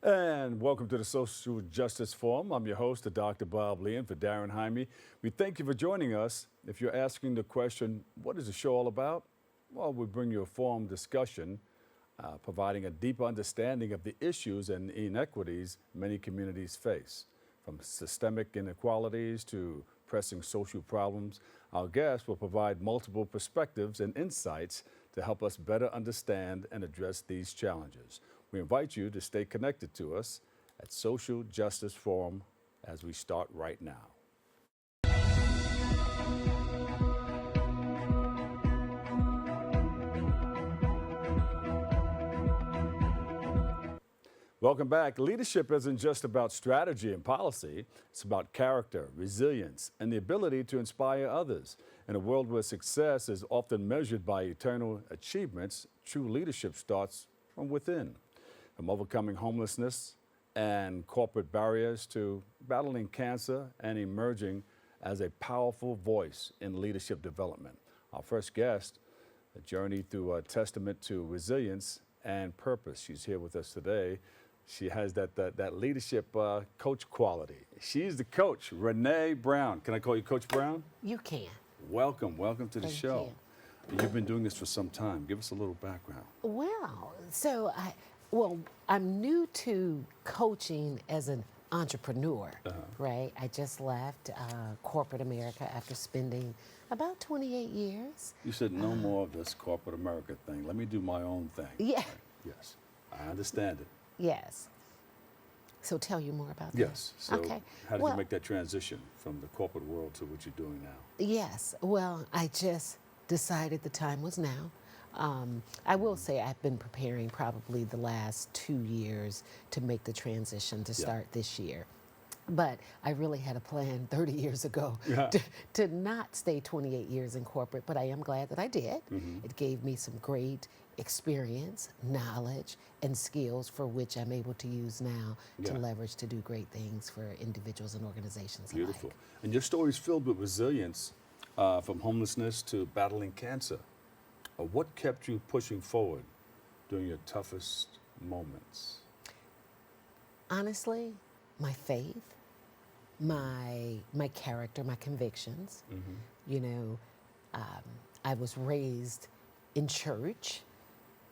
And welcome to the Social Justice Forum. I'm your host, Dr. Bob Lee, and for Darren Jaime. We thank you for joining us. If you're asking the question, what is the show all about? Well, we bring you a forum discussion, providing a deeper understanding of the issues and inequities many communities face. From systemic inequalities to pressing social problems, our guests will provide multiple perspectives and insights to help us better understand and address these challenges. We invite you to stay connected to us at Social Justice Forum as we start right now. Welcome back. Leadership isn't just about strategy and policy. It's about character, resilience, and the ability to inspire others. In a world where success is often measured by eternal achievements, true leadership starts from within. From overcoming homelessness and corporate barriers to battling cancer and emerging as a powerful voice in leadership development. Our first guest, a journey through a testament to resilience and purpose. She's here with us today. She has that leadership coach quality. She's the coach, Renee Brown. Can I call you Coach Brown? You can. Welcome to the show. You. You've been doing this for some time. Give us a little background. Well, I'm new to coaching as an entrepreneur, right? I just left corporate America after spending about 28 years. You said no more of this corporate America thing. Let me do my own thing. Yeah. Right? Yes, I understand it. Yes. So tell you more about that. Yes. So okay. How did you make that transition from the corporate world to what you're doing now? Yes. Well, I just decided the time was now. I will say I've been preparing probably the last 2 years to make the transition to start this year. But I really had a plan 30 years ago to not stay 28 years in corporate, but I am glad that I did. It gave me some great experience, knowledge, and skills for which I'm able to use now to leverage to do great things for individuals and organizations alike. Beautiful. And your story is filled with resilience, from homelessness to battling cancer. What kept you pushing forward during your toughest moments? Honestly, my faith, my character, my convictions. You know, I was raised in church,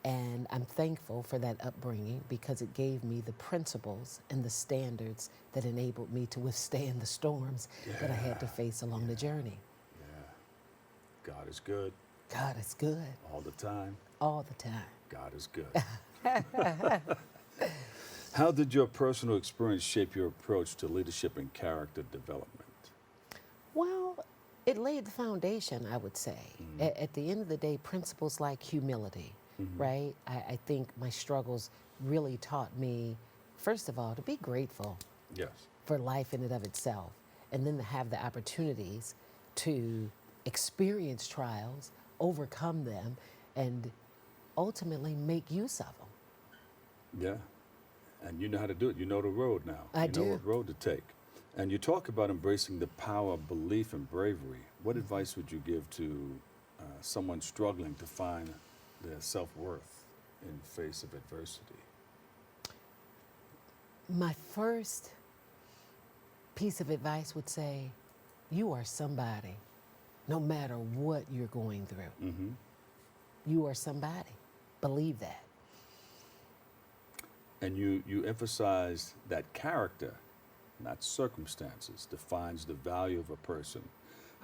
and I'm thankful for that upbringing because it gave me the principles and the standards that enabled me to withstand the storms that I had to face along the journey. Yeah. God is good. God is good. All the time. All the time. God is good. How did your personal experience shape your approach to leadership and character development? Well, it laid the foundation, I would say. At the end of the day, principles like humility, right? I think my struggles really taught me, first of all, to be grateful for life in and of itself, and then to have the opportunities to experience trials, overcome them, and ultimately make use of them. Yeah. And you know how to do it. You know the road now. I do. You know what road to take. And you talk about embracing the power of belief and bravery. What advice would you give to someone struggling to find their self-worth in face of adversity? My first piece of advice would say, you are somebody, no matter what you're going through. You are somebody. Believe that. And you emphasize that character, not circumstances, defines the value of a person.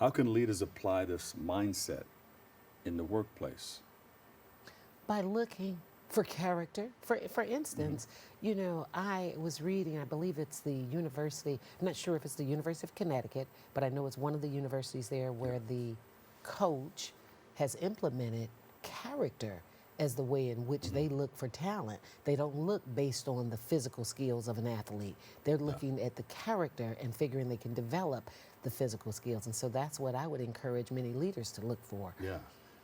How can leaders apply this mindset in the workplace? By looking for character. For instance, you know, I was reading, I believe it's the university, I'm not sure if it's the University of Connecticut, but I know it's one of the universities there where the coach has implemented character as the way in which they look for talent. They don't look based on the physical skills of an athlete. They're looking at the character and figuring they can develop the physical skills. And so that's what I would encourage many leaders to look for. Yeah.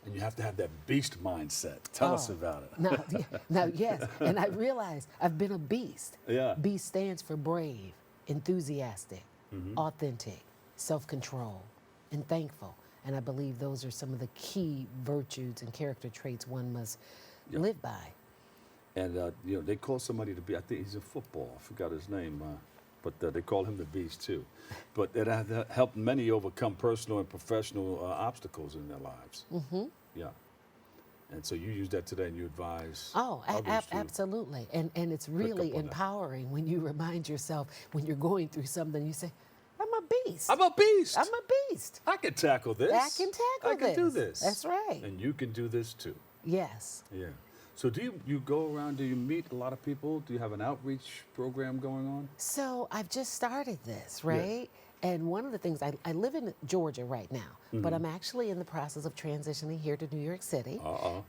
And you have to have that beast mindset. Tell us about it. Now, yes. And I realized I've been a beast. Yeah. Beast stands for brave, enthusiastic, authentic, self-control, and thankful. And I believe those are some of the key virtues and character traits one must live by. And you know, they call somebody to be. I think he's in football. I forgot his name, but they call him the Beast too. But it has helped many overcome personal and professional obstacles in their lives. Mm-hmm. Yeah. And so you use that today, and you advise Oh, others to absolutely. And it's pick up really on that. empowering when you remind yourself when you're going through something, you say, I'm a beast. I'm a beast. I'm a beast. I can tackle this. I can tackle I can do this. this. That's right. And you can do this too. Yes. Yeah. So do you go around, do you meet a lot of people? Do you have an outreach program going on? So I've just started this, right? And one of the things, I live in Georgia right now, but I'm actually in the process of transitioning here to New York City.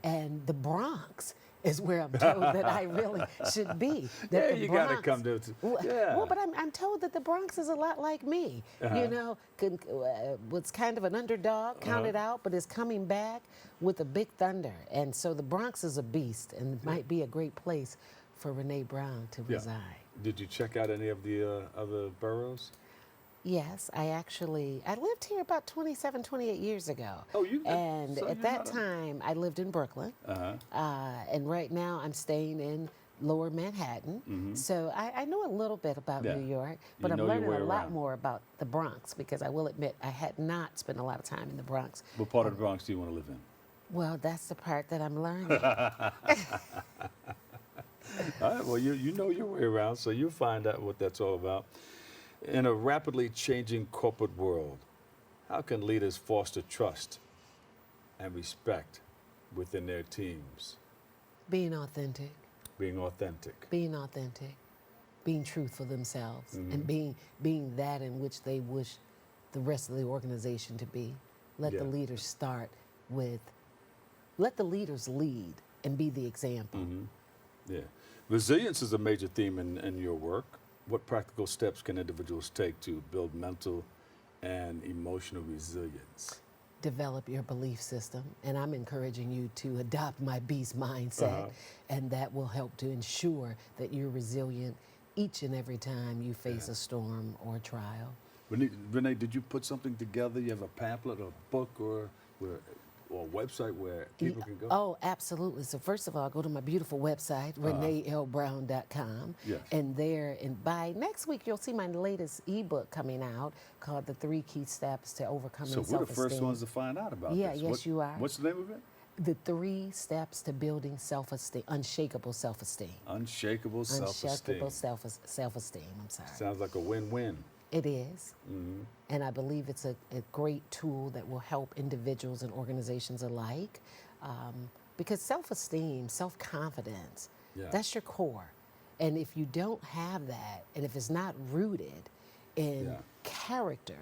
And the Bronx is where I'm told that I really should be. That Yeah, the you got to Bronx- come to yeah. Well, but I'm told that the Bronx is a lot like me. You know, was kind of an underdog, counted out, but is coming back with a big thunder. And so the Bronx is a beast and might be a great place for Renee Brown to reside. Did you check out any of the other boroughs? Yes, I lived here about 27, 28 years ago. Oh, And so at you're that not a- time, I lived in Brooklyn. And right now, I'm staying in Lower Manhattan. So I know a little bit about Yeah. New York, but You I'm know your learning way a lot around. more about the Bronx because I will admit I had not spent a lot of time in the Bronx. What part of the Bronx do you want to live in? Well, that's the part that I'm learning. All right, well, you know your way around, so you'll find out what that's all about. In a rapidly changing corporate world, how can leaders foster trust and respect within their teams? Being authentic. Being authentic. Being authentic, being truthful themselves, and being that in which they wish the rest of the organization to be. Let the Yeah. leaders start with, let the leaders lead and be the example. Yeah. Resilience is a major theme in your work. What practical steps can individuals take to build mental and emotional resilience? Develop your belief system, and I'm encouraging you to adopt my beast mindset, and that will help to ensure that you're resilient each and every time you face a storm or trial. Renee, did you put something together? You have a pamphlet or a book or a website where people can go? Oh, absolutely. So first of all, go to my beautiful website, reneelbrown.com. Yes. And there, and by next week, you'll see my latest ebook coming out called The 3 Key Steps to Overcoming So Self-Esteem. we're the first ones to find out about Yeah, this. yes, you are. What's the name of it? The 3 Steps to Building Self-Esteem, Unshakable Self-Esteem. Unshakable self-esteem. Unshakable self-esteem, I'm sorry. Sounds like a win-win. It is. And I believe it's a great tool that will help individuals and organizations alike. Because self-esteem, self-confidence, that's your core. And if you don't have that, and if it's not rooted in character,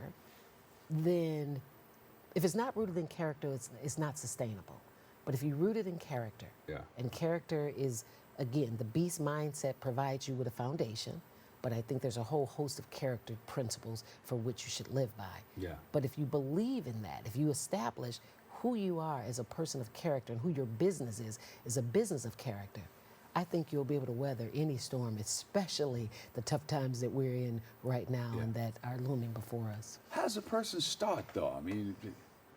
then if it's not rooted in character, it's not sustainable. But if you root it in character, and character is, again, the beast mindset provides you with a foundation, but I think there's a whole host of character principles for which you should live by. Yeah. But if you believe in that, if you establish who you are as a person of character and who your business is a business of character, I think you'll be able to weather any storm, especially the tough times that we're in right now and that are looming before us. How does a person start, though? I mean,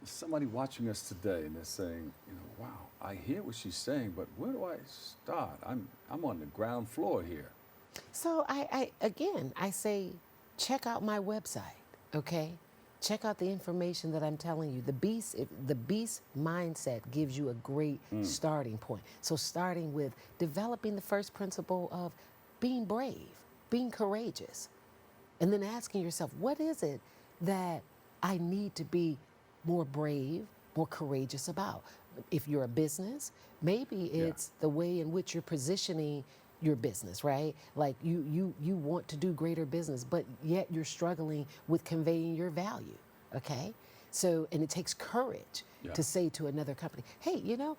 somebody watching us today and they're saying, you know, wow, I hear what she's saying, but where do I start? I'm on the ground floor here. So I say, check out my website, okay? Check out the information that I'm telling you. The beast mindset gives you a great starting point. So starting with developing the first principle of being brave, being courageous, and then asking yourself, what is it that I need to be more brave, more courageous about? If you're a business, maybe it's the way in which you're positioning your business, right? Like you want to do greater business, but yet you're struggling with conveying your value, okay? So, and it takes courage to say to another company, hey, you know,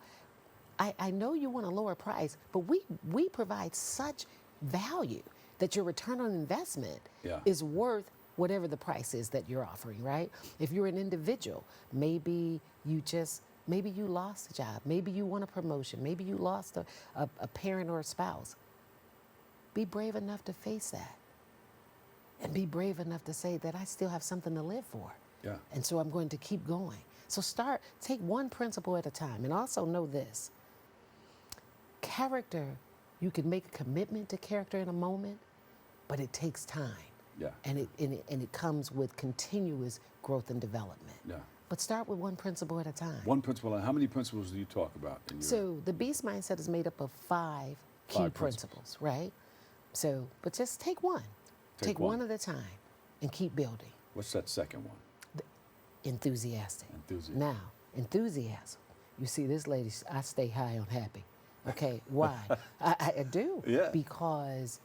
I know you want a lower price, but we provide such value that your return on investment is worth whatever the price is that you're offering, right? If you're an individual, maybe you lost a job, maybe you want a promotion, maybe you lost a parent or a spouse. Be brave enough to face that. And be brave enough to say that I still have something to live for. Yeah. And so I'm going to keep going. So take one principle at a time. And also know this. Character You can make a commitment to character in a moment, but it takes time. Yeah. And it comes with continuous growth and development. Yeah. But start with one principle at a time. One principle. And how many principles do you talk about in your? So the beast mindset is made up of five key Five principles, right? So, but just take one. Take one one. at a time and keep building. What's that second one? Enthusiastic. Enthusiasm. Now, enthusiasm. You see, this lady, I stay high on happy. Okay, why? I do. Yeah. Because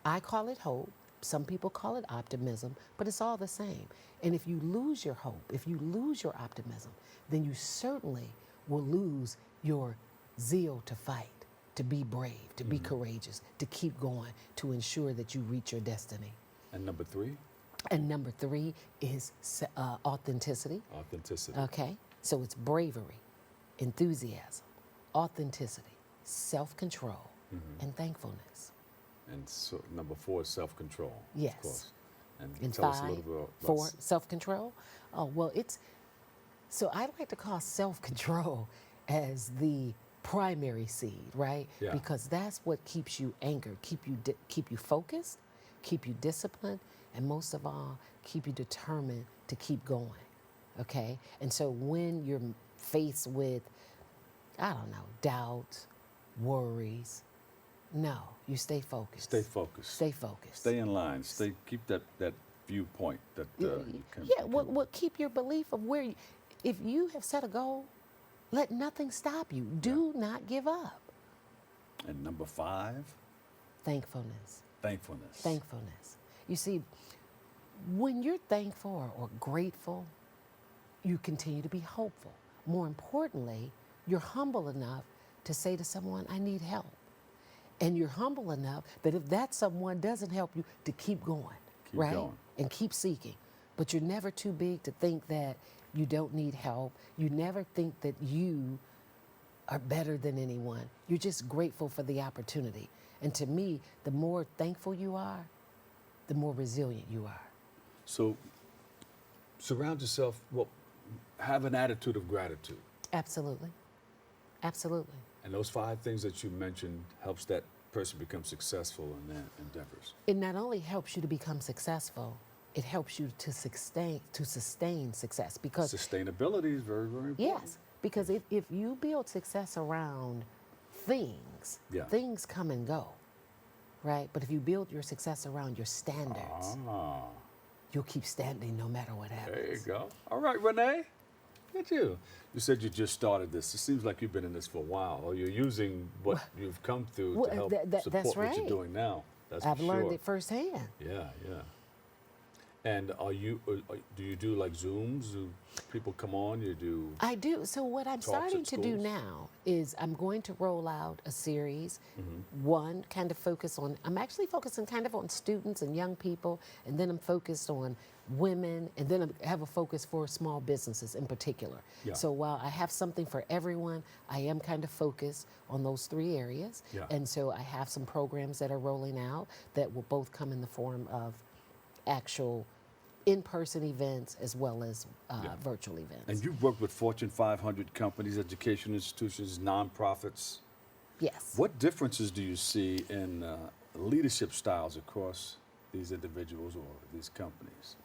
I call it hope. Some people call it optimism, but it's all the same. And if you lose your hope, if you lose your optimism, then you certainly will lose your zeal to fight, to be brave, to be courageous, to keep going, to ensure that you reach your destiny. And number three? And number three is authenticity. Authenticity. Okay, so it's bravery, enthusiasm, authenticity, self-control, and thankfulness. And so number four is self-control. Yes. Of course. And And tell us a five, little bit about four, self-control. Oh, well, so I like to call self-control as the primary seed, right? Yeah. Because that's what keeps you anchored, keep you focused, keep you disciplined, and most of all, keep you determined to keep going. Okay? And so when you're faced with, I don't know, doubts, worries, no, you stay focused. Stay focused. Stay focused. Stay in line. Keep that viewpoint that you can. Yeah, well, keep your belief of where if you have set a goal, let nothing stop you. Do not give up. And number five, Thankfulness. thankfulness. Thankfulness. You see, when you're thankful or grateful, you continue to be hopeful. More importantly, you're humble enough to say to someone, I need help. And you're humble enough that if that someone doesn't help you, to keep going, Keep right? going. And keep seeking. But you're never too big to think that you don't need help. You never think that you are better than anyone. You're just grateful for the opportunity. And to me, the more thankful you are, the more resilient you are. So surround yourself, have an attitude of gratitude. Absolutely. Absolutely. And those five things that you mentioned helps that person become successful in their endeavors. It not only helps you to become successful, it helps you to sustain success because Sustainability is very, very important. yes, because if you build success around things, Yeah. things come and go, right? But if you build your success around your standards, you'll keep standing no matter what happens. There you go. All right, Renee. Look at you. You said you just started this. It seems like you've been in this for a while, or you're using what you've come through well, to help that's support what right. you're doing now. That's I've for learned sure. it firsthand. Yeah, yeah. And do you do like Zooms? Do people come on? You do? I do. So what I'm Talks starting at to do schools? now is I'm going to roll out a series. Mm-hmm. One kind of I'm actually focusing kind of on students and young people, and then I'm focused on women, and then I have a focus for small businesses in particular. Yeah. So while I have something for everyone, I am kind of focused on those three areas. Yeah. And so I have some programs that are rolling out that will both come in the form of actual in-person events as well as virtual events. And you've worked with Fortune 500 companies, education institutions, nonprofits. Yes. What differences do you see in leadership styles across these individuals or these companies?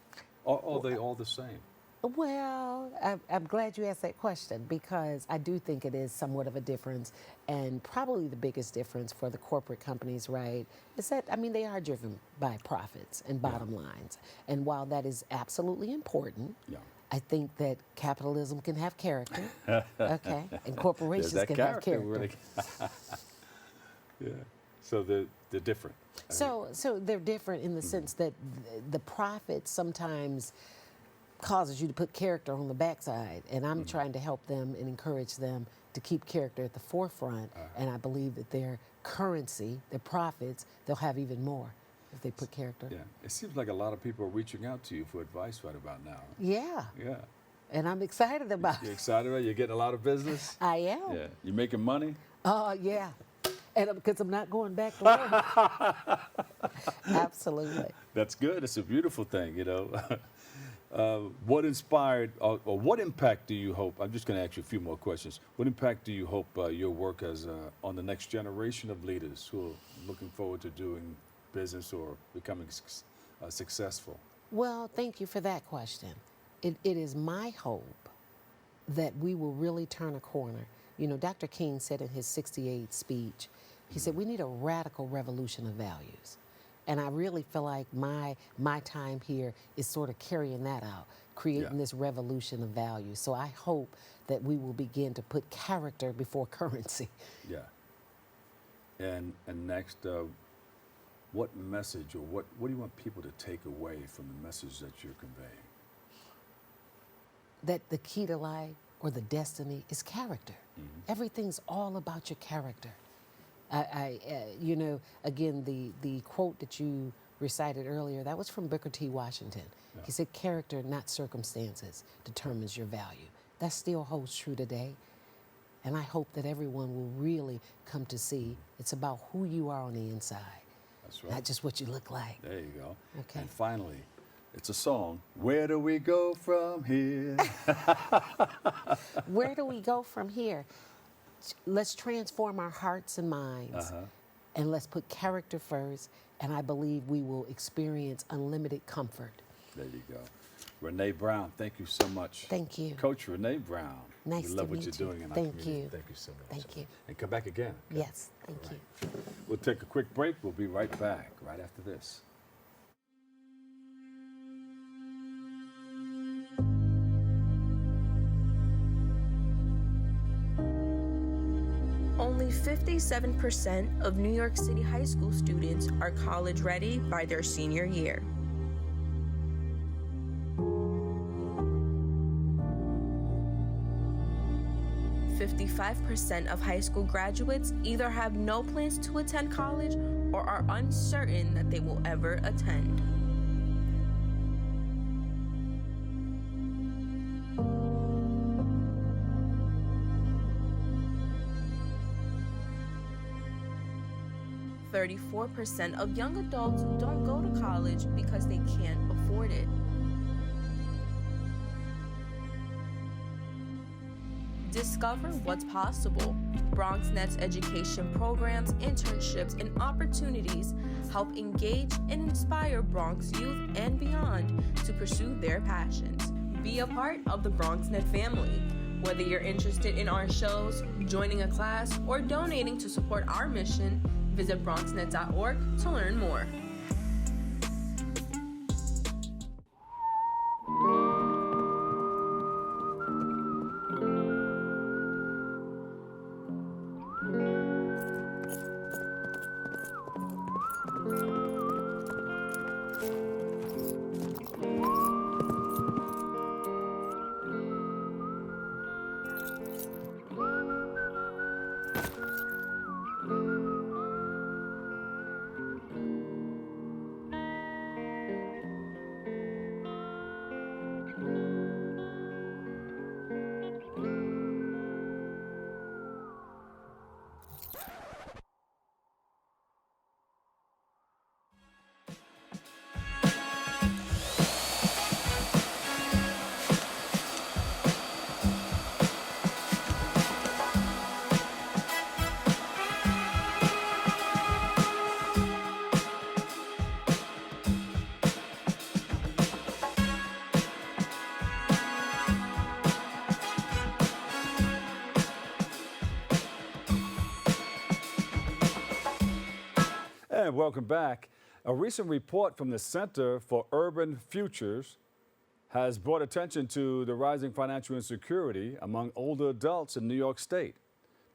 Are they all the same? Well, I'm glad you asked that question because I do think it is somewhat of a difference, and probably the biggest difference for the corporate companies, right, is that, I mean, they are driven by profits and bottom lines. And while that is absolutely important, Yeah. I think that capitalism can have character, okay, and corporations There's that can have character. character. Yeah. So they're different. So they're different in the sense that the profit sometimes causes you to put character on the backside, and I'm trying to help them and encourage them to keep character at the forefront. And I believe that their currency, their profits, they'll have even more if they put character. Yeah. It seems like a lot of people are reaching out to you for advice right about now. Yeah, Yeah. and I'm excited about You it. excited about it? You're getting a lot of business? I am. Yeah. You making money? Yeah. And because I'm not going back to work. Absolutely. That's good. It's a beautiful thing, you know. What inspired, or what impact do you hope? I'm just going to ask you a few more questions. What impact do you hope your work has on the next generation of leaders who are looking forward to doing business or becoming successful? Well, thank you for that question. It is my hope that we will really turn a corner. You know, Dr. King said in his 68 speech, he said, we need a radical revolution of values. And I really feel like my time here is sort of carrying that out, creating this revolution of values. So I hope that we will begin to put character before currency. Yeah. And next, what message or what do you want people to take away from the message that you're conveying? That the key to life or the destiny is character. Everything's all about your character. You know, again, the quote that you recited earlier, that was from Booker T. Washington. Yeah. He said, character, not circumstances, determines your value. That still holds true today. And I hope that everyone will really come to see it's about who you are on the inside. That's right. Not just what you look like. There you go. Okay. And finally, it's a song. Where do we go from here? Where do we go from here? Let's transform our hearts and minds, and let's put character first, and I believe we will experience unlimited comfort. There you go. Renee Brown, thank you so much. Thank you. Coach Renee Brown. Nice we love to what meet you're you. doing in our Thank community. you. Thank you so much. Thank you. And come back again. Okay? Yes, thank you. We'll take a quick break. We'll be right back right after this. Only 57% of New York City high school students are college ready by their senior year. "55% of high school graduates either have no plans to attend college or are uncertain that they will ever attend. "34% of young adults don't go to college because they can't afford it. Discover what's possible. BronxNet's education programs, internships, and opportunities help engage and inspire Bronx youth and beyond to pursue their passions. Be a part of the BronxNet family. Whether you're interested in our shows, joining a class, or donating to support our mission, visit BronxNet.org to learn more. And welcome back. A recent report from the Center for Urban Futures has brought attention to the rising financial insecurity among older adults in New York State.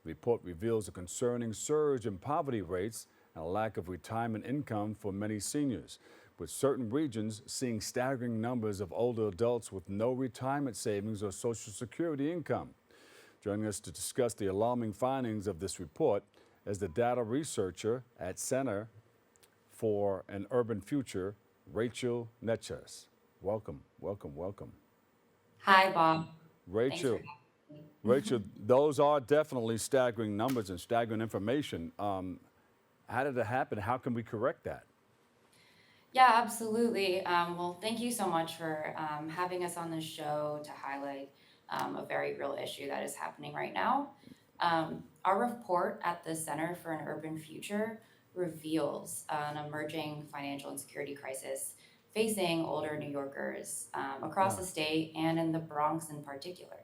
The report reveals a concerning surge in poverty rates and a lack of retirement income for many seniors, with certain regions seeing staggering numbers of older adults with no retirement savings or Social Security income. Joining us to discuss the alarming findings of this report is the data researcher at Center for an Urban Future, Rachel Neches. Welcome, welcome, welcome. Hi, Bob. Rachel, those are definitely staggering numbers and staggering information. How did it happen? How can we correct that? Yeah, absolutely. Well, thank you so much for having us on the show to highlight a very real issue that is happening right now. Our report at the Center for an Urban Future reveals an emerging financial insecurity crisis facing older New Yorkers across Yeah. the state and in the Bronx in particular.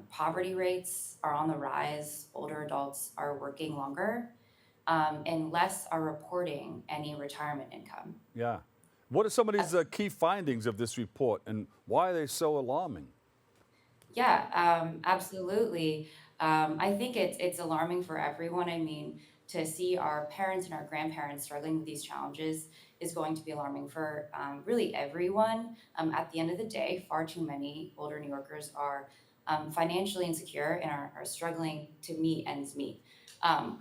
Poverty rates are on the rise, older adults are working longer, and less are reporting any retirement income. Yeah. What are some of these key findings of this report and why are they so alarming? Yeah, absolutely. I think it's alarming for everyone. I mean, to see our parents and our grandparents struggling with these challenges is going to be alarming for really everyone. At the end of the day, far too many older New Yorkers are financially insecure and are struggling to meet ends meet.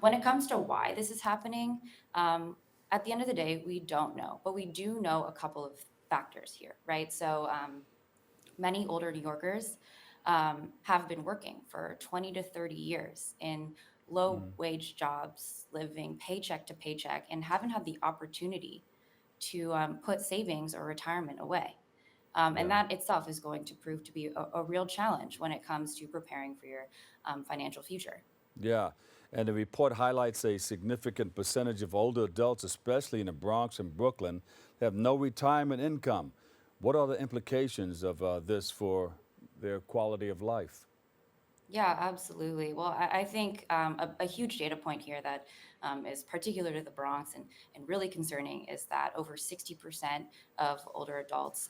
When it comes to why this is happening, at the end of the day, we don't know, but we do know a couple of factors here, right? So, many older New Yorkers have been working for 20 to 30 years in low Mm. wage jobs, living paycheck to paycheck, and haven't had the opportunity to put savings or retirement away. And Yeah. that itself is going to prove to be a real challenge when it comes to preparing for your financial future. Yeah. And the report highlights a significant percentage of older adults, especially in the Bronx and Brooklyn, have no retirement income. What are the implications of this for their quality of life? Yeah, absolutely. Well, I think a huge data point here that is particular to the Bronx and really concerning is that over 60% of older adults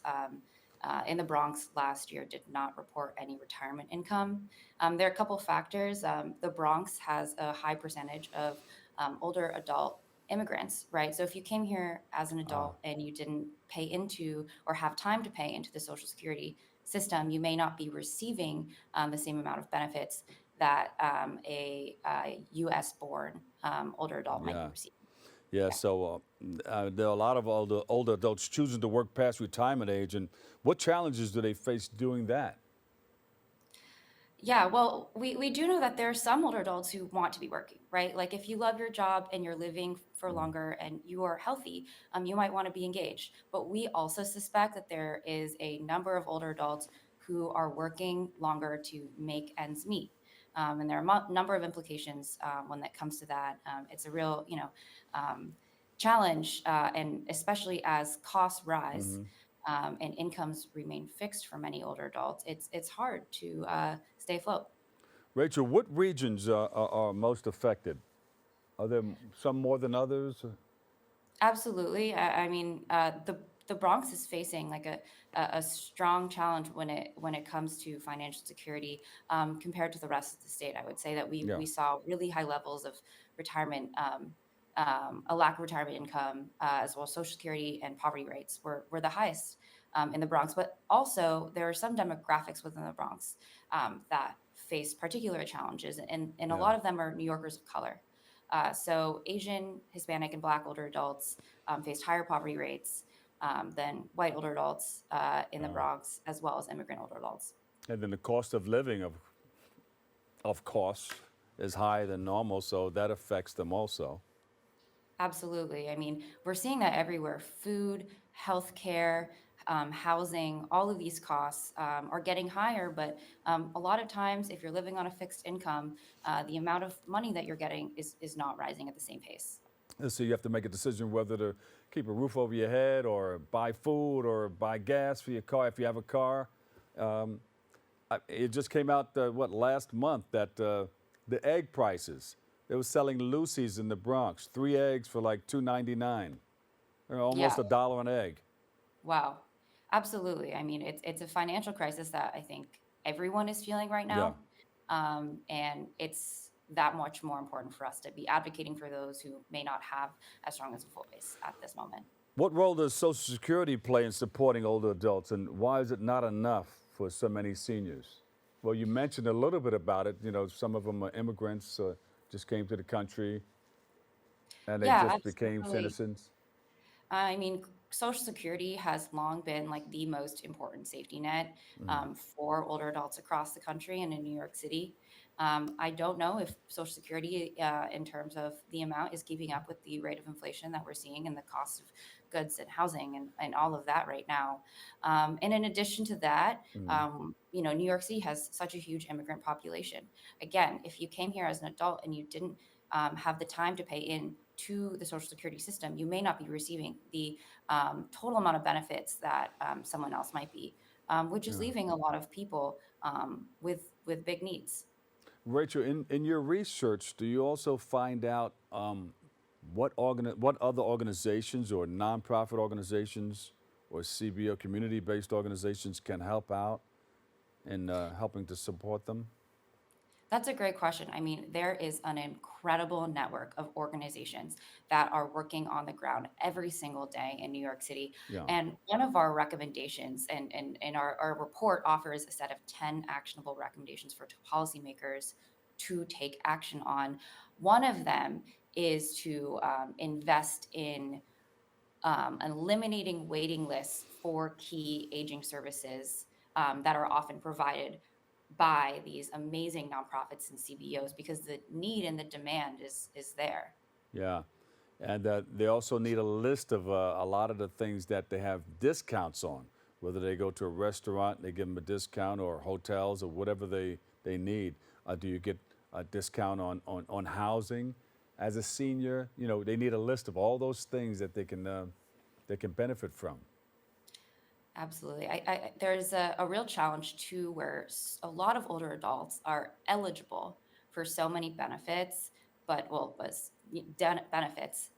in the Bronx last year did not report any retirement income. There are a couple factors. The Bronx has a high percentage of older adult immigrants, right? So if you came here as an Ah, adult and you didn't pay into or have time to pay into the Social Security system, you may not be receiving the same amount of benefits that a U.S. born older adult might be yeah. receiving. Yeah, Yeah. so there are a lot of older adults choosing to work past retirement age. And what challenges do they face doing that? Yeah, well, we do know that there are some older adults who want to be working, right? Like if you love your job and you're living for Mm. longer and you are healthy, you might want to be engaged. But we also suspect that there is a number of older adults who are working longer to make ends meet. And there are a number of implications when that comes to that. It's a real, um, challenge, and especially as costs rise Hmm. and incomes remain fixed for many older adults, it's hard to stay afloat. Rachel, what regions are most affected? Are there some more than others? Absolutely. I mean, the Bronx is facing like a strong challenge when it comes to financial security compared to the rest of the state. I would say that Yeah. we saw really high levels of retirement, a lack of retirement income, as well as Social Security and poverty rates were the highest in the Bronx. But also, there are some demographics within the Bronx that face particular challenges, and a Yeah. lot of them are New Yorkers of color. So Asian, Hispanic, and Black older adults faced higher poverty rates than white older adults in the Uh, Bronx, as well as immigrant older adults. and then the cost of living, of course, is higher than normal, so that affects them also. Absolutely. I mean, we're seeing that everywhere. Food, healthcare, housing, all of these costs are getting higher. But a lot of times, if you're living on a fixed income, the amount of money that you're getting is not rising at the same pace. And so you have to make a decision whether to keep a roof over your head or buy food or buy gas for your car if you have a car. Um, it just came out, last month that the egg prices, they were selling Lucy's in the Bronx, 3 eggs for like $2.99, Yeah. almost a dollar an egg. Wow. Absolutely. I mean, it's a financial crisis that I think everyone is feeling right Yeah. now. And it's that much more important for us to be advocating for those who may not have as strong as a voice at this moment. What role does Social Security play in supporting older adults, and why is it not enough for so many seniors? Well, you mentioned a little bit about it. Some of them are immigrants, just came to the country, and they Yeah, just became absolutely. citizens. I mean, Social Security has long been like the most important safety net Mm. for older adults across the country and in New York City. I don't know if Social Security, in terms of the amount, is keeping up with the rate of inflation that we're seeing and the cost of goods and housing and all of that right now. And in addition to that, Mm. New York City has such a huge immigrant population. Again, if you came here as an adult and you didn't have the time to pay in to the Social Security system, you may not be receiving the total amount of benefits that someone else might be, which is Yeah. leaving a lot of people with big needs. Rachel, in your research, do you also find out what other organizations or nonprofit organizations or CBO community-based organizations can help out in helping to support them? That's a great question. I mean, there is an incredible network of organizations that are working on the ground every single day in New York City. Yeah. And one of our recommendations, and our report offers a set of 10 actionable recommendations for policymakers to take action on. One of them is to invest in eliminating waiting lists for key aging services that are often provided by these amazing nonprofits and CBOs, because the need and the demand is there. Yeah. And they also need a list of a lot of the things that they have discounts on, whether they go to a restaurant, they give them a discount, or hotels, or whatever they need. Do you get a discount on housing as a senior? You know, they need a list of all those things that they can benefit from. Absolutely. There's a real challenge too, where a lot of older adults are eligible for so many benefits, but well, benefits,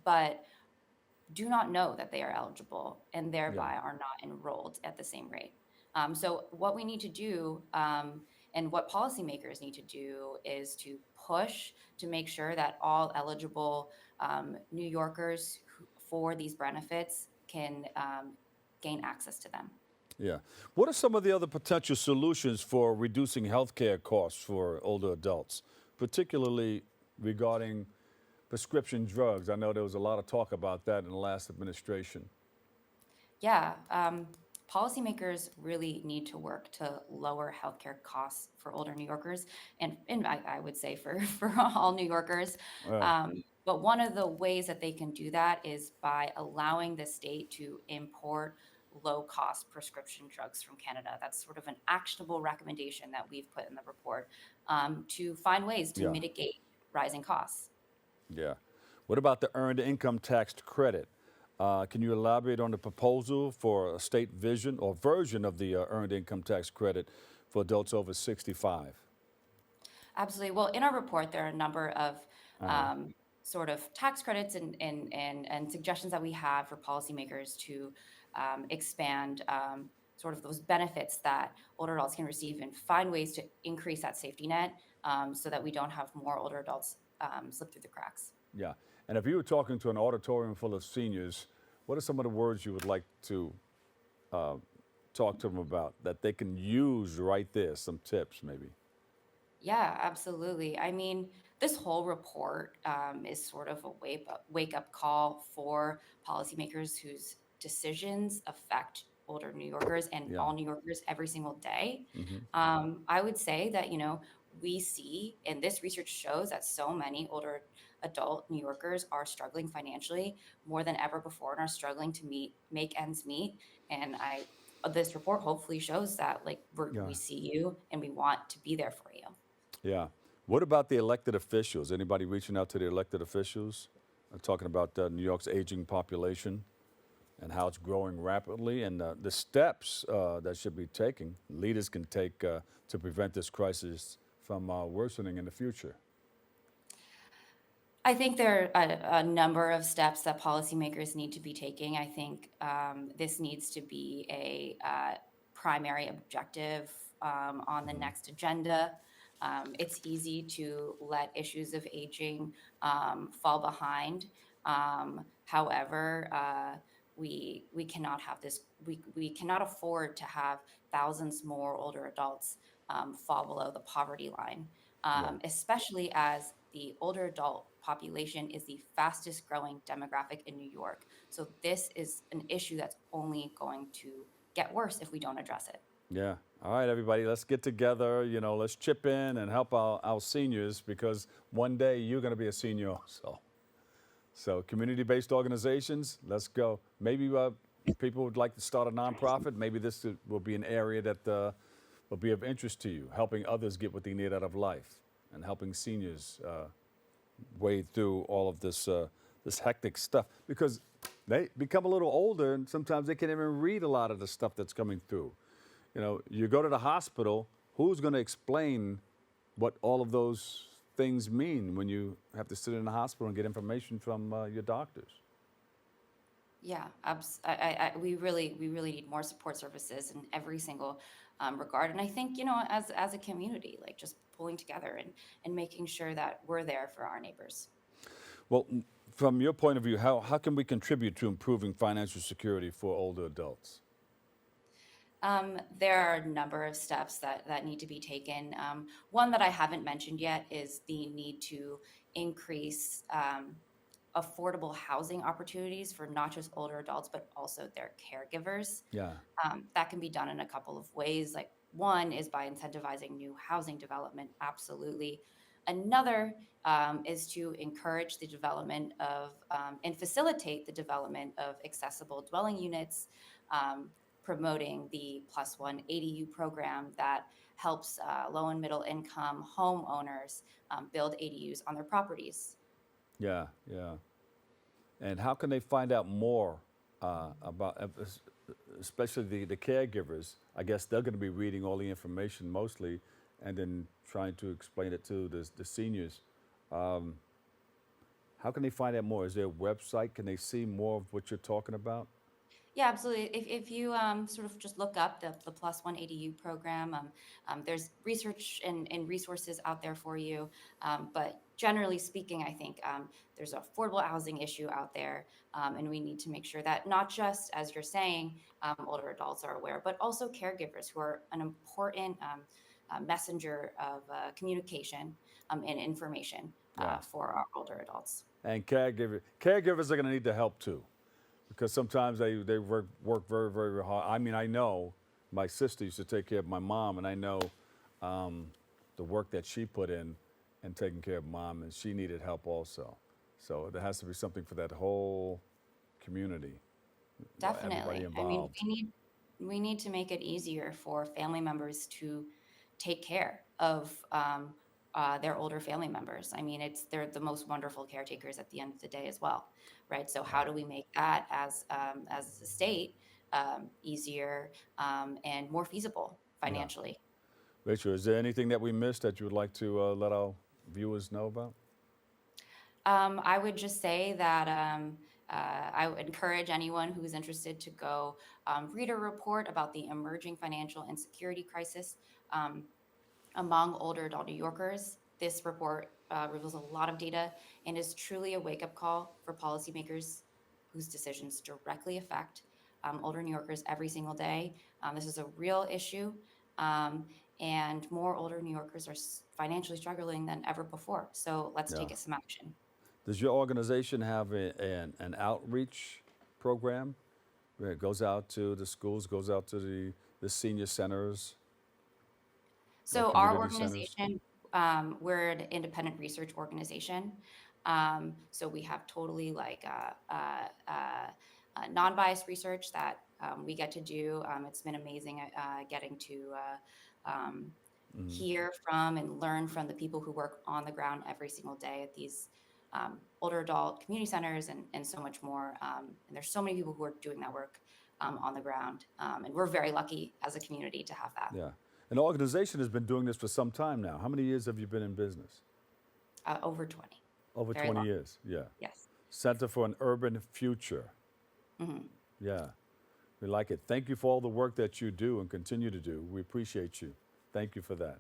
but do not know that they are eligible and Yeah. thereby are not enrolled at the same rate. So what we need to do, and what policymakers need to do, is to push to make sure that all eligible New Yorkers for these benefits can gain access to them. Yeah. What are some of the other potential solutions for reducing healthcare costs for older adults, particularly regarding prescription drugs? I know there was a lot of talk about that in the last administration. Yeah, policymakers really need to work to lower healthcare costs for older New Yorkers, and I would say for, for all New Yorkers. Uh, But one of the ways that they can do that is by allowing the state to import low cost prescription drugs from Canada. That's sort of an actionable recommendation that we've put in the report, to find ways to yeah. mitigate rising costs. Yeah. What about the earned income tax credit? Can you elaborate on the proposal for a state vision or version of the earned income tax credit for adults over 65? Absolutely. Well, in our report, there are a number of Uh, sort of tax credits and suggestions that we have for policymakers to expand sort of those benefits that older adults can receive, and find ways to increase that safety net, so that we don't have more older adults slip through the cracks. yeah. And if you were talking to an auditorium full of seniors, what are some of the words you would like to uh, talk to them about that they can use right there? Some tips, maybe. Yeah, absolutely. I mean, this whole report is sort of a wake up call for policymakers whose decisions affect older New Yorkers and Yeah. all New Yorkers every single day. Hmm. I would say that, we see, and this research shows, that so many older adult New Yorkers are struggling financially more than ever before, and are struggling to make ends meet. And this report hopefully shows that, like, we Yeah. see you and we want to be there for you. Yeah. What about the elected officials? Anybody reaching out to the elected officials? Talking about New York's aging population and how it's growing rapidly, and the steps that should be taken, leaders can take to prevent this crisis from worsening in the future. I think there are a number of steps that policymakers need to be taking. I think this needs to be a primary objective on the Mhm. next agenda. It's easy to let issues of aging fall behind. However, we cannot have this. We cannot afford to have thousands more older adults fall below the poverty line, Yeah. especially as the older adult population is the fastest growing demographic in New York. So this is an issue that's only going to get worse if we don't address it. Yeah. All right, everybody, let's get together. Let's chip in and help our seniors because one day you're going to be a senior also. So, community-based organizations, let's go. Maybe people would like to start a nonprofit. Maybe this will be an area that will be of interest to you, helping others get what they need out of life and helping seniors wade through all of this hectic stuff because they become a little older and sometimes they can't even read a lot of the stuff that's coming through. You go to the hospital, who's going to explain what all of those things mean when you have to sit in the hospital and get information from your doctors? Yeah, we really need more support services in every single regard. And I think, as a community, like just pulling together and making sure that we're there for our neighbors. Well, from your point of view, how can we contribute to improving financial security for older adults? There are a number of steps that need to be taken. One that I haven't mentioned yet is the need to increase affordable housing opportunities for not just older adults, but also their caregivers. Yeah. That can be done in a couple of ways. Like one is by incentivizing new housing development. Absolutely. Another is to encourage the development of and facilitate the development of accessible dwelling units, promoting the +1 ADU program that helps low and middle income homeowners build ADUs on their properties. Yeah, yeah. And how can they find out more about, especially the caregivers? I guess they're going to be reading all the information mostly and then trying to explain it to the seniors. How can they find out more? Is there a website? Can they see more of what you're talking about? Yeah, absolutely. If you sort of just look up the +1 ADU program, there's research and resources out there for you. But generally speaking, I think there's an affordable housing issue out there, and we need to make sure that not just, as you're saying, older adults are aware, but also caregivers who are an important messenger of communication and information for our older adults. And caregivers are going to need the help too, because sometimes they work very, very hard. I mean, I know my sister used to take care of my mom, and I know the work that she put in taking care of mom, and she needed help also. So there has to be something for that whole community. Definitely. Everybody I mean, involved. we need to make it easier for family members to take care of their older family members. I mean, they're the most wonderful caretakers at the end of the day as well, right? So how do we make that as a state easier and more feasible financially? Rachel, is there anything that we missed that you would like to let our viewers know about? I would just say that I would encourage anyone who's interested to go read a report about the emerging financial insecurity crisis among older adult New Yorkers. This report reveals a lot of data and is truly a wake-up call for policymakers whose decisions directly affect older New Yorkers every single day. This is a real issue, and more older New Yorkers are financially struggling than ever before. So let's take some action. Does your organization have an outreach program where it goes out to the schools, goes out to the senior centers? So our community centers? organization, we're an independent research organization. So we have totally non-biased research that we get to do. It's been amazing getting to hear from and learn from the people who work on the ground every single day at these older adult community centers and so much more. And there's so many people who are doing that work on the ground. And we're very lucky as a community to have that. Yeah. And the organization has been doing this for some time now. How many years have you been in business? Over 20. Over Very 20 long. years, yeah. Yes. Center for an Urban Future. Yeah, we like it. Thank you for all the work that you do and continue to do. We appreciate you. Thank you for that.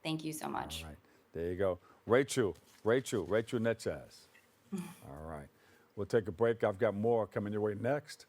Thank you so much. All right, there you go. Rachel Neches. All right, we'll take a break. I've got more coming your way next.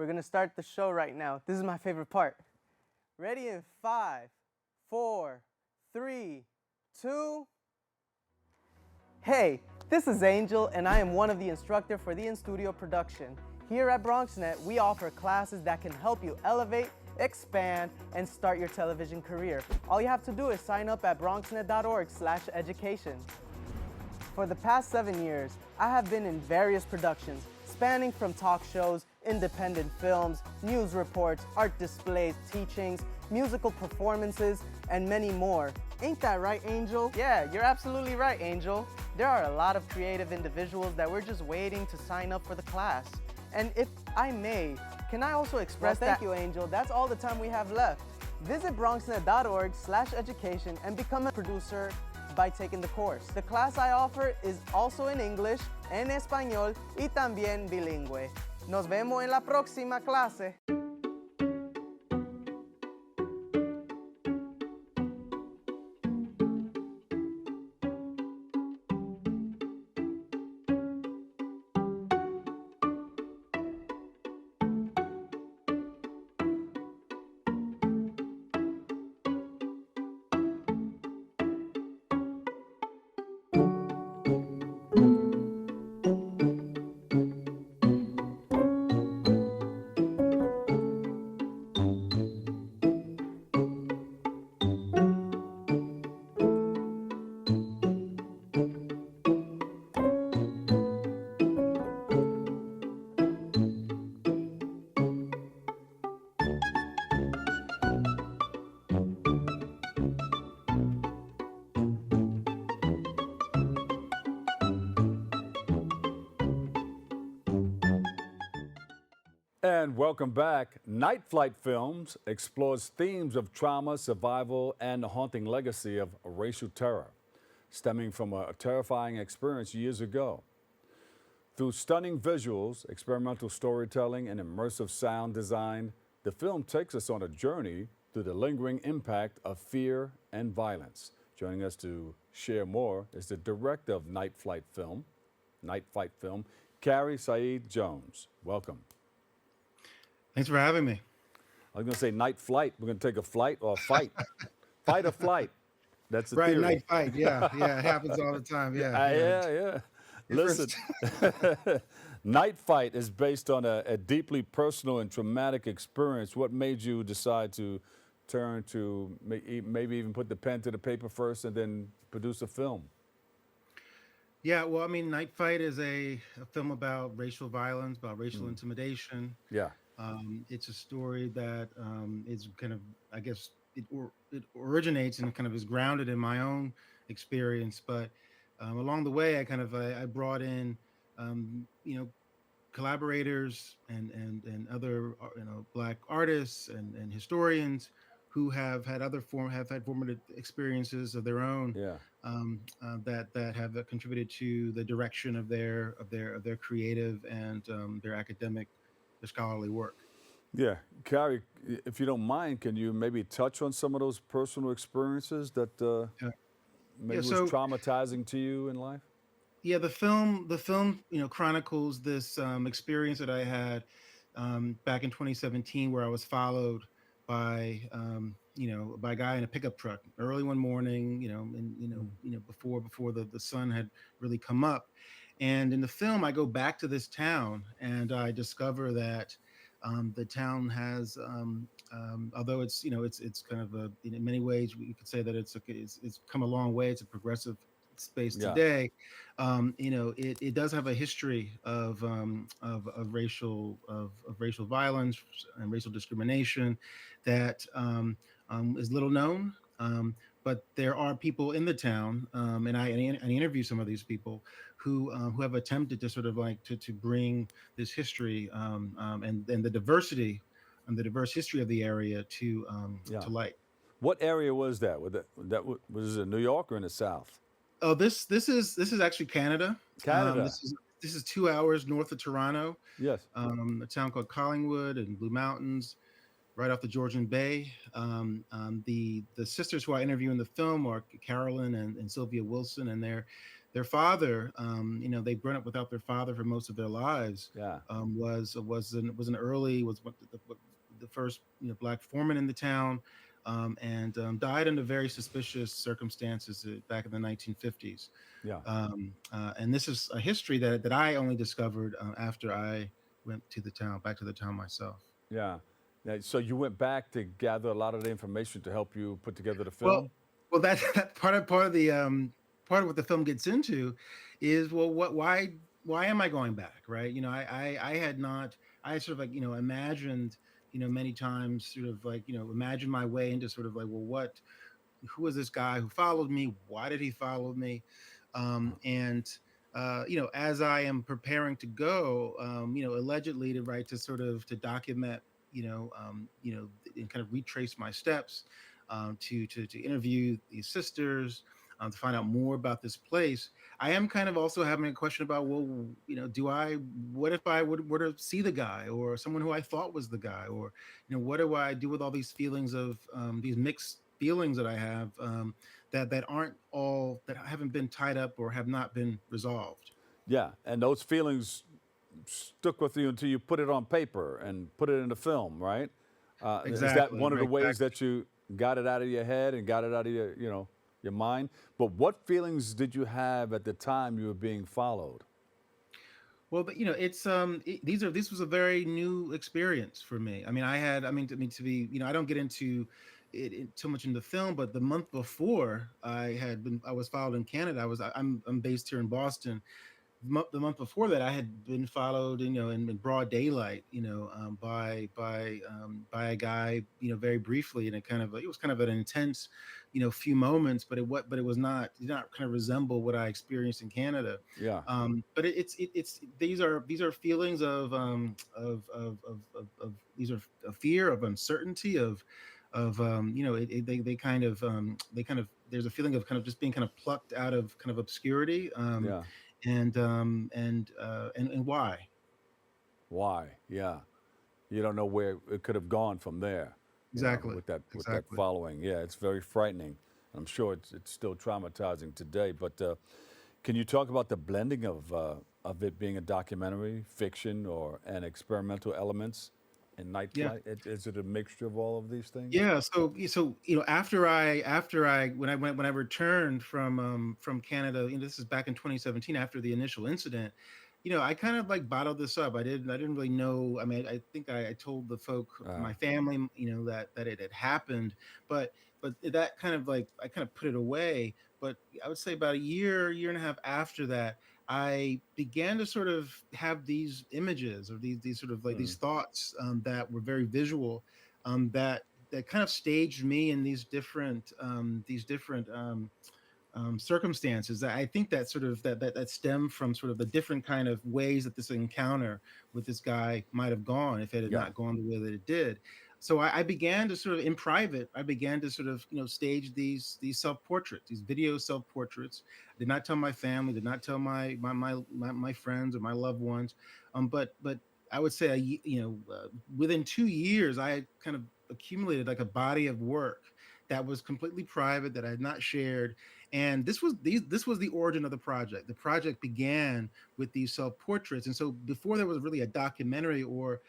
We're gonna start the show right now. This is my favorite part. Ready in 5, 4, 3, 2. Hey, this is Angel, and I am one of the instructors for the in-studio production. Here at BronxNet, we offer classes that can help you elevate, expand, and start your television career. All you have to do is sign up at bronxnet.org/education. For the past 7 years, I have been in various productions, spanning from talk shows, independent films, news reports, art displays, teachings, musical performances, and many more. Ain't that right, Angel? Yeah, you're absolutely right, Angel. There are a lot of creative individuals that we're just waiting to sign up for the class. And if I may, can I also express Thank you, Angel. That's all the time we have left. Visit bronxnet.org/education and become a producer by taking the course. The class I offer is also in English, en español y también bilingüe. Nos vemos en la próxima clase. And welcome back. Night Flight Films explores themes of trauma, survival, and the haunting legacy of racial terror, stemming from a terrifying experience years ago. Through stunning visuals, experimental storytelling, and immersive sound design, the film takes us on a journey through the lingering impact of fear and violence. Joining us to share more is the director of Night Flight Film, Khary Saeed Jones. Welcome. Thanks for having me. I was going to say night flight. We're going to take a flight or fight. Fight or flight. That's the Right, theory. night fight. Yeah, yeah, it happens all the time. Yeah, Yeah. Listen, Night Fight is based on a deeply personal and traumatic experience. What made you decide to turn to maybe even put the pen to the paper first and then produce a film? Yeah, well, I mean, Night Fight is a film about racial violence, about racial intimidation. Yeah. It's a story that is kind of, I guess, it originates and kind of is grounded in my own experience. But along the way, I brought in, collaborators and other, Black artists and historians who have had formative experiences of their own. Yeah. That have contributed to the direction of their creative and their academic, their scholarly work. Yeah. Khary, if you don't mind, can you maybe touch on some of those personal experiences that maybe was traumatizing to you in life? Yeah, the film, chronicles this experience that I had back in 2017, where I was followed by by a guy in a pickup truck early one morning, before the sun had really come up. And in the film, I go back to this town and I discover that the town has, although it's kind of in many ways we could say that it's come a long way. It's a progressive space today. It does have a history of racial violence and racial discrimination that is little known. But there are people in the town, and I interview some of these people who have attempted to sort of to bring this history and the diversity and the diverse history of the area to light. What area was that? Was it in New York or in the South? Oh, this is actually Canada. Canada. This is 2 hours north of Toronto. Yes. A town called Collingwood and Blue Mountains, right off the Georgian Bay. The sisters who I interview in the film are Carolyn and Sylvia Wilson, and their father, they'd grown up without their father for most of their lives. Yeah. Was one of the first black foreman in the town, and died under very suspicious circumstances back in the 1950s. Yeah. And this is a history that I only discovered after I went to the town, back to the town myself. Yeah. Now, so you went back to gather a lot of the information to help you put together the Well, film? well, that's that part of the part of what the film gets into is, well, why am I going back, right? I had not, I had sort of like imagined, many times, sort of like imagined my way into sort of like, well, who is this guy who followed me? Why did he follow me? And as I am preparing to go, allegedly to sort of to document, and kind of retrace my steps, to interview these sisters, to find out more about this place. I am kind of also having a question about, well, what if I were to see the guy or someone who I thought was the guy, or, what do I do with all these feelings of these mixed feelings that I have, that haven't been tied up or have not been resolved. Yeah. And those feelings stuck with you until you put it on paper and put it in the film, right? Is that Exactly. one of the Right. ways Exactly. that you got it out of your head and got it out of your mind? But what feelings did you have at the time you were being followed? Well, but this was a very new experience for me. I mean, to be, I don't get into too much in the film, but the month before I was followed in Canada. I'm based here in Boston. The month before that, I had been followed, in broad daylight, by a guy, very briefly, and it was kind of an intense, few moments, but it was not, did not kind of resemble what I experienced in Canada. Yeah. But it's these are feelings of these are a fear, of uncertainty, of they kind of there's a feeling of kind of just being kind of plucked out of kind of obscurity. Yeah. And why? Why? Yeah. You don't know where it could have gone from there. Exactly. With that Exactly. following. Yeah, it's very frightening. I'm sure it's still traumatizing today. But can you talk about the blending of it being a documentary, fiction, or and experimental elements in Night Yeah. Flight? Is it a mixture of all of these things? Yeah. So after I when I returned from Canada, this is back in 2017 after the initial incident. I kind of like bottled this up. I didn't really know. I mean, I think I told the folk, Uh, my family, that it had happened, but that kind of like, I kind of put it away. But I would say about a year and a half after that, I began to sort of have these images, or these sort of like mm, these thoughts, that were very visual, that kind of staged me in these different circumstances. I think that sort of that stem from sort of the different kind of ways that this encounter with this guy might have gone if it had yeah. not gone the way that it did. So I began to sort of, in private, I began to sort of stage these self portraits, these video self portraits. I did not tell my family, did not tell my friends or my loved ones, but I would say within 2 years I had kind of accumulated like a body of work that was completely private, that I had not shared. And this was the origin of the project. The project began with these self portraits, and so before there was really a documentary or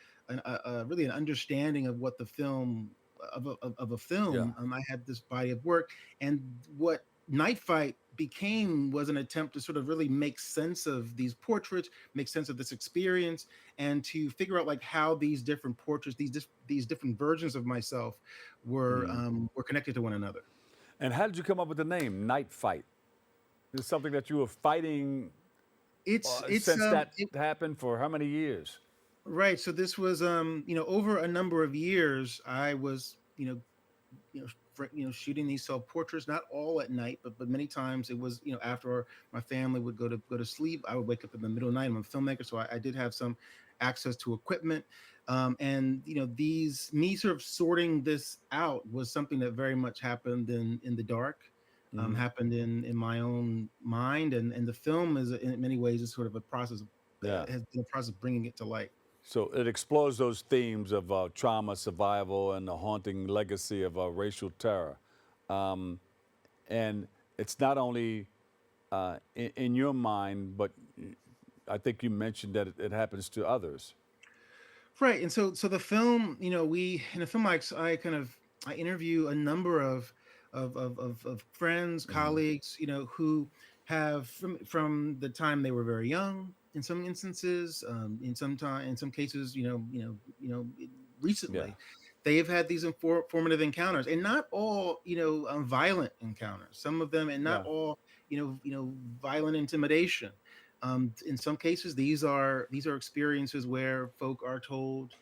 really an understanding of what the film of a Yeah. film, I had this body of work, and what Night Fight became was an attempt to sort of really make sense of these portraits, make sense of this experience, and to figure out like how these different portraits, these different versions of myself, were connected to one another. And how did you come up with the name Night Fight? Is it something that you were fighting It's since that happened for how many years? Right. So this was, over a number of years. I was, shooting these self portraits, not all at night, but many times it was, after my family would go to sleep. I would wake up in the middle of the night. I'm a filmmaker, so I did have some access to equipment, and these me sort of sorting this out was something that very much happened in the dark. Hmm. Happened in my own mind, and the film is in many ways is sort of a process, Yeah. has been a process of bringing it to light. So it explores those themes of trauma, survival, and the haunting legacy of racial terror. Um, and it's not only in your mind, but I think you mentioned that it happens to others. Right. And so the film, we in the film I kind of I interview a number of friends, Hmm. colleagues, who have from the time they were very young, in some instances, in some cases, Yeah, recently, they have had these formative encounters, and not all, violent encounters. Some of them, and not yeah, all, violent intimidation. In some cases, these are experiences where folk are told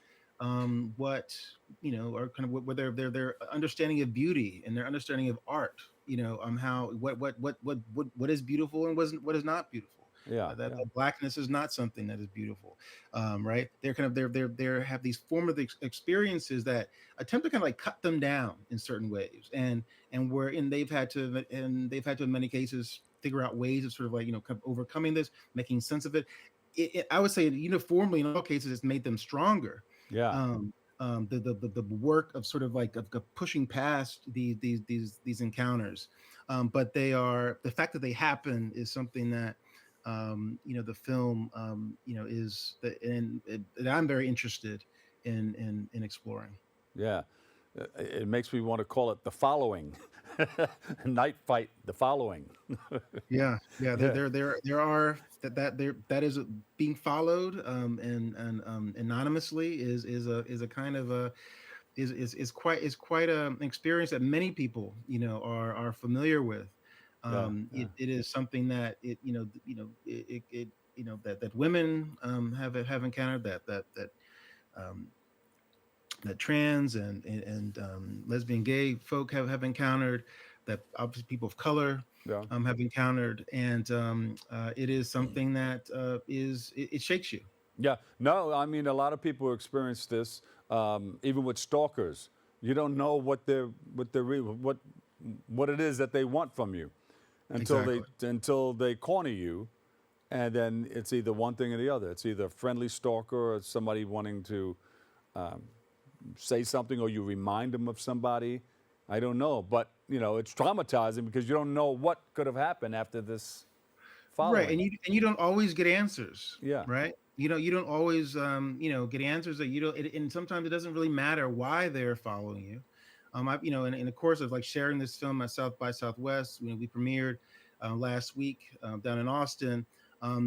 what are kind of what their understanding of beauty and their understanding of art. How what is beautiful and what is not beautiful. yeah, That, yeah, that blackness is not something that is beautiful, right? They're kind of they're have these formative experiences that attempt to kind of like cut them down in certain ways, and they've had to in many cases figure out ways of sort of like kind of overcoming this, making sense of it. I would say uniformly in all cases, it's made them stronger. yeah, Um, the work of sort of like of pushing past these encounters, but the fact that they happen is something that the film is that I'm very interested in exploring. yeah. It makes me want to call it the following. Night fight, the following. Yeah, yeah, Yeah, there are that is being followed, and anonymously is a kind of a is quite an experience that many people are familiar with. yeah, yeah, It is something that it that women have encountered, um, that trans and lesbian, gay folk have encountered, that obviously people of color yeah. have encountered, and it is something that it shakes you. Yeah, no, I mean a lot of people experience this, even with stalkers. You don't know what it is that they want from you Exactly. until they corner you, and then it's either one thing or the other. It's either a friendly stalker or somebody wanting to say something, or you remind them of somebody. I don't know, but it's traumatizing because you don't know what could have happened after this Right, following. and you don't always get answers, Yeah, right? You don't always get answers that you don't, and sometimes it doesn't really matter why they're following you. In the course of like sharing this film at South by Southwest, we premiered last week down in Austin.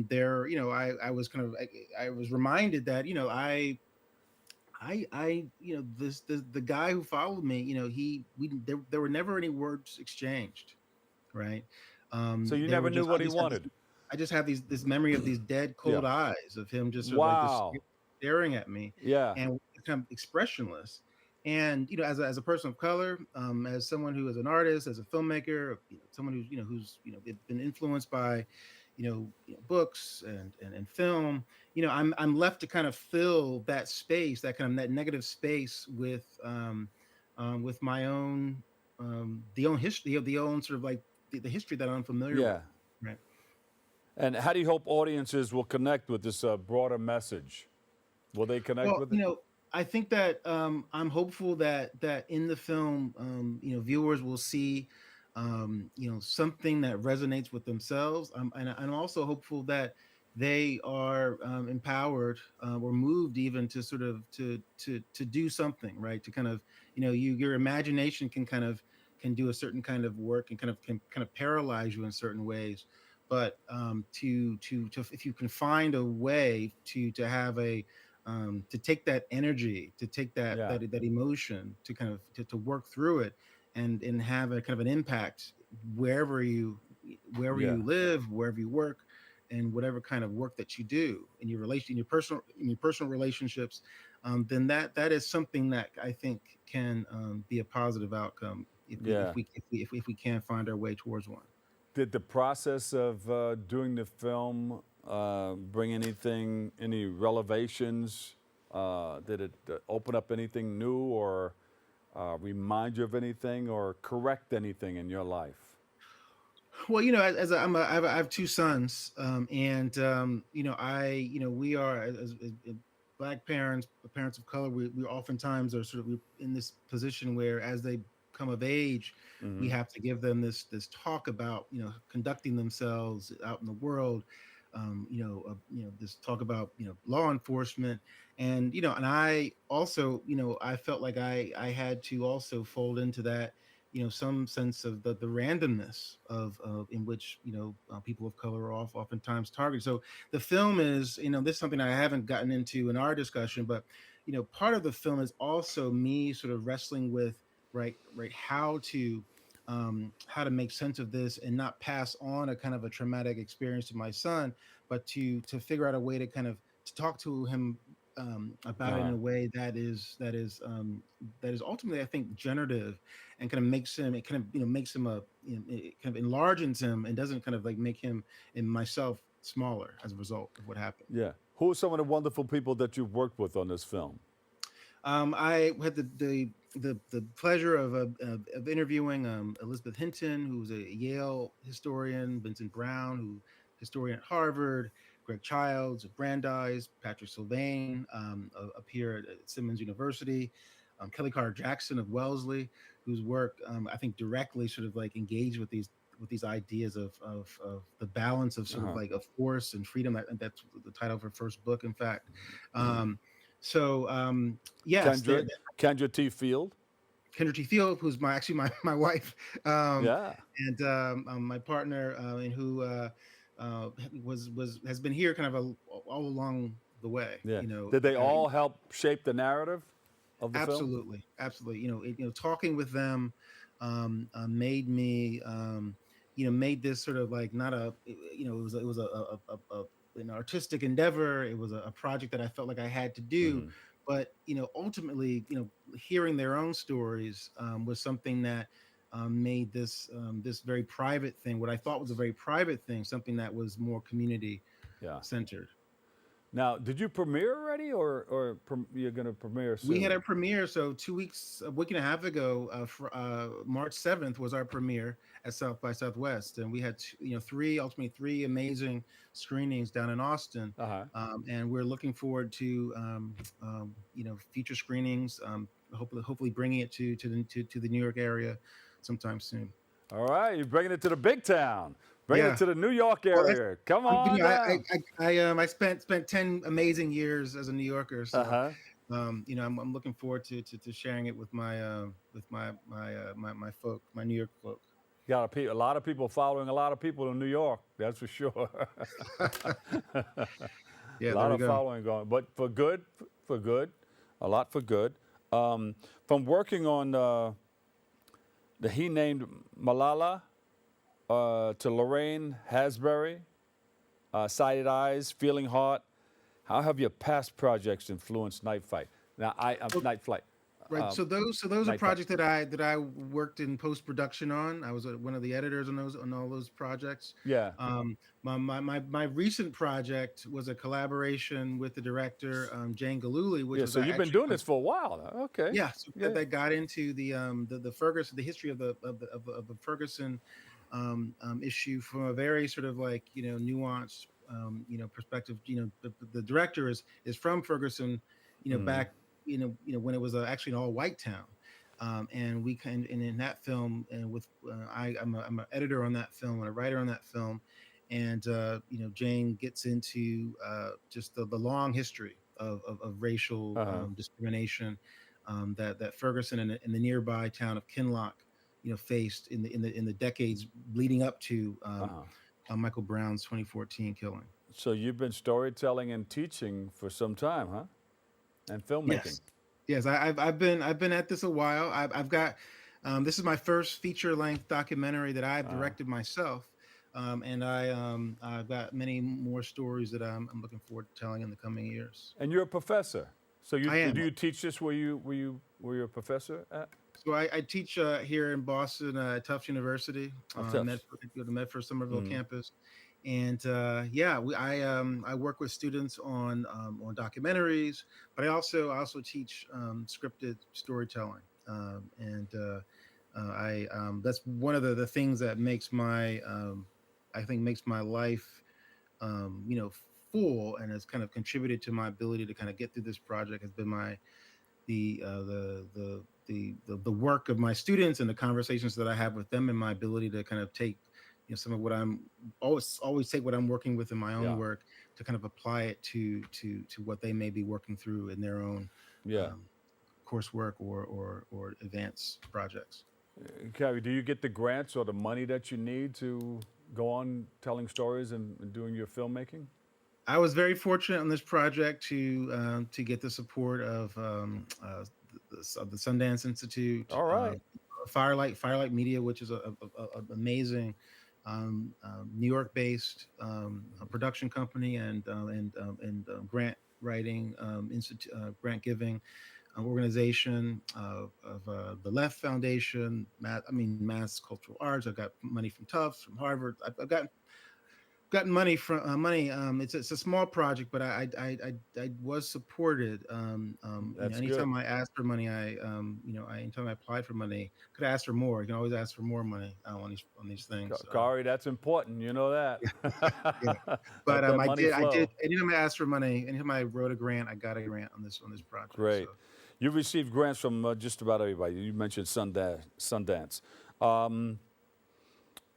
There, I was kind of I was reminded that this the guy who followed me, there were never any words exchanged, right? so you They never were knew just what he wanted. I just have this memory of these dead Yeah. cold eyes of him just sort of like just Wow. staring at me, Yeah. and kind of expressionless. And as a person of color, as someone who is an artist, as a filmmaker, someone who's been influenced by books and film, I'm left to kind of fill that space, that kind of that negative space with my own the own history of the own sort of like the history that I'm familiar with. Yeah. Right. And how do you hope audiences will connect with this broader message? Will they connect Well, with it? I think that I'm hopeful that in the film, viewers will see, something that resonates with themselves. And I'm also hopeful that they are empowered or moved even to sort of to do something, right? To kind of, your imagination can do a certain kind of work and kind of paralyze you in certain ways. But to if you can find a way to have to take that energy, to take Yeah. that emotion, to kind of to work through it, and have a kind of an impact wherever you wherever Yeah. you live, wherever you work, and whatever kind of work that you do in your personal relationships, then that is something that I think can be a positive outcome Yeah. if we can find our way towards one. Did the process of doing the film bring any revelations? Did it open up anything new, or remind you of anything, or correct anything in your life? Well, as I have two sons, and we are as Black parents, parents of color. We oftentimes are sort of in this position where, as they come of age, we Hmm. have to give them this talk about conducting themselves out in the world. This talk about law enforcement, and and I also I felt like I had to also fold into that some sense of the randomness of in which people of color are oftentimes targeted. So the film is this is something I haven't gotten into in our discussion, but part of the film is also me sort of wrestling with right how to make sense of this and not pass on a kind of a traumatic experience to my son, but to figure out a way to kind of to talk to him about it in Uh-huh. a way that is ultimately, I think, generative, and kind of makes him, it kind of makes him it kind of enlarges him and doesn't kind of like make him and myself smaller as a result of what happened. Yeah. Who are some of the wonderful people that you've worked with on this film? I had the pleasure of interviewing Elizabeth Hinton, who's a Yale historian, Vincent Brown, who historian at Harvard, Greg Childs of Brandeis, Patrick Sylvain up here at Simmons University, Kelly Carter Jackson of Wellesley, whose work I think directly sort of like engaged with these ideas of the balance of sort of Uh-huh. like of force and freedom. That's the title of her first book, in fact. Um, so yes, Kendra, Kendra T. Field. Kendra T. Field, who's my wife, um, Yeah. and my partner, and who was has been here kind of all along the way. Yeah. You know, Did they uh, all help shape the narrative of the film? absolutely, absolutely. Talking with them made me, made this sort of like not a, it was an artistic endeavor. It was a project that I felt like I had to do, Hmm. but ultimately, hearing their own stories was something that made this very private thing, what I thought was a very private thing, something that was more community Yeah. centered. Now, did you premiere already, or you're going to premiere We had soon? our premiere, so a week and a half ago, March 7th was our premiere at South by Southwest, and we had ultimately three amazing screenings down in Austin, Uh huh. and we're looking forward to future screenings. Hopefully bringing it to the New York area sometime soon. All right, you're bringing it to the big town, bringing it Yeah. to the New York Well, area. Come on down. I spent 10 amazing years as a New Yorker, Uh so huh. I'm looking forward to sharing it with my folk, my New York folk. Got a lot of people following a lot of people in New York. That's for sure. A Yeah, there lot we of go. following going, but for good, for good, a lot for good. From working on the He Named Malala to Lorraine Hasbury, Sighted Eyes, Feeling Heart. How have your past projects influenced Night Fight? Now, Night Flight, Right. uh, So those are Night Fight. projects that I worked in post production on. I was one of the editors on all those projects. Yeah, My recent project was a collaboration with the director Jane Galooly, which yeah. was So you've been actually doing this for a while now. Okay. yeah, so Yeah. that got into the Ferguson, the history of the Ferguson issue from a very sort of like nuanced perspective. The director is from Ferguson, Mm. back when it was actually an all white town. And we can and in that film and with I'm an editor on that film and a writer on that film, and Jane gets into just the long history of racial Uh huh. discrimination that Ferguson and the nearby town of Kinloch, faced in the decades leading up to Uh huh. Michael Brown's 2014 killing. So you've been storytelling and teaching for some time, huh? And filmmaking. Yes, yes, I've been at this a while. I've got this is my first feature length documentary that I've Uh, directed myself, and I've got many more stories that I'm looking forward to telling in the coming years. and you're a professor. So I do am. you teach this where you a professor at? So I teach here in Boston at Tufts University, Of Tufts. Go to Medford Somerville Mm. campus, and yeah, I work with students on documentaries, but I also teach scripted storytelling, and I that's one of the things that makes my I think makes my life full and has kind of contributed to my ability to kind of get through this project has been my the the work of my students and the conversations that I have with them, and my ability to kind of take, some of what I'm always take what I'm working with in my own Yeah. work to kind of apply it to what they may be working through in their own Yeah. coursework or advanced projects. Khary, do you get the grants or the money that you need to go on telling stories and doing your filmmaking? I was very fortunate on this project to get the support of the Sundance Institute, All right. Firelight Media, which is a amazing New York-based a production company and grant writing institute, grant giving organization of the Left Foundation, Mass Cultural Arts. I've got money from Tufts, from Harvard. I've gotten money from money. It's a small project, but I was supported. That's good. Anytime I asked for money, anytime I applied for money, could ask for more. You can always ask for more money on these things. Khary, that's important. You know that. Yeah, but Let that money I did. flow. Anytime I asked for money, anytime I wrote a grant, I got a grant on this project. So Great. You've received grants from just about everybody. You mentioned Sundance. Um,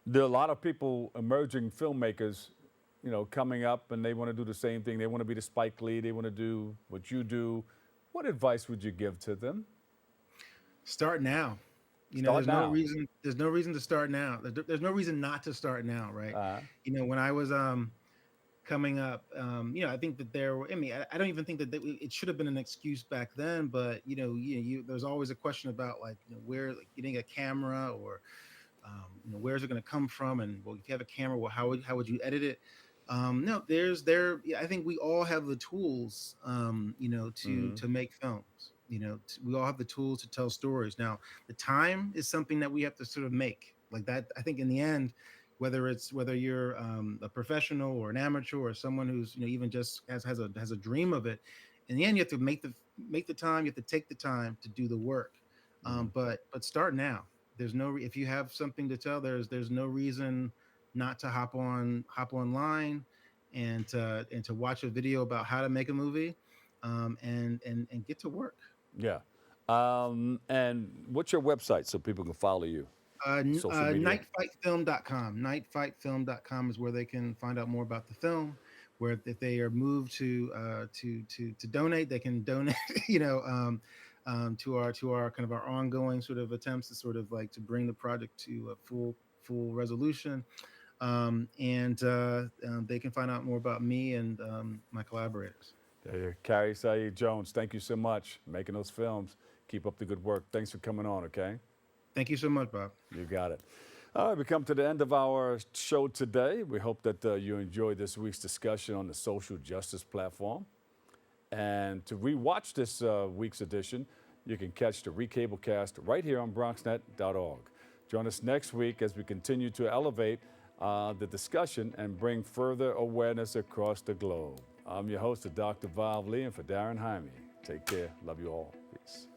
there are a lot of people, emerging filmmakers, coming up, and they want to do the same thing. They want to be the Spike Lee. They want to do what you do. What advice would you give to them? start now. Start now. There's no reason to start now. There's no reason not to start now, right? When I was coming up, I think that there were. I don't even think that it should have been an excuse back then. But there's always a question about where getting a camera or where's it going to come from, and well, if you have a camera, well, how would you edit it? No, I think we all have the tools, to make films. We all have the tools to tell stories. Now, the time is something that we have to sort of make like that. I think in the end, whether you're a professional or an amateur or someone who's even just has a dream of it, in the end, you have to make the time. You have to take the time to do the work. But start now. There's no if you have something to tell, there's no reason not to hop online and to watch a video about how to make a movie, and get to work. Yeah. And what's your website so people can follow you? Social media. Nightfightfilm.com. Nightfightfilm.com is where they can find out more about the film. Where if they are moved to donate, they can donate. To our kind of our ongoing sort of attempts to sort of to bring the project to a full resolution. And they can find out more about me and my collaborators. Khary Saeed Jones, thank you so much for making those films. Keep up the good work. Thanks for coming on, okay? Thank you so much, Bob. You got it. All right, we come to the end of our show today. We hope that you enjoyed this week's discussion on the social justice platform. And to rewatch this week's edition, you can catch the recablecast right here on BronxNet.org. Join us next week as we continue to elevate the discussion and bring further awareness across the globe. I'm your host, Dr. Valv Lee, and for Darren Jaime. Take care. Love you all. Peace.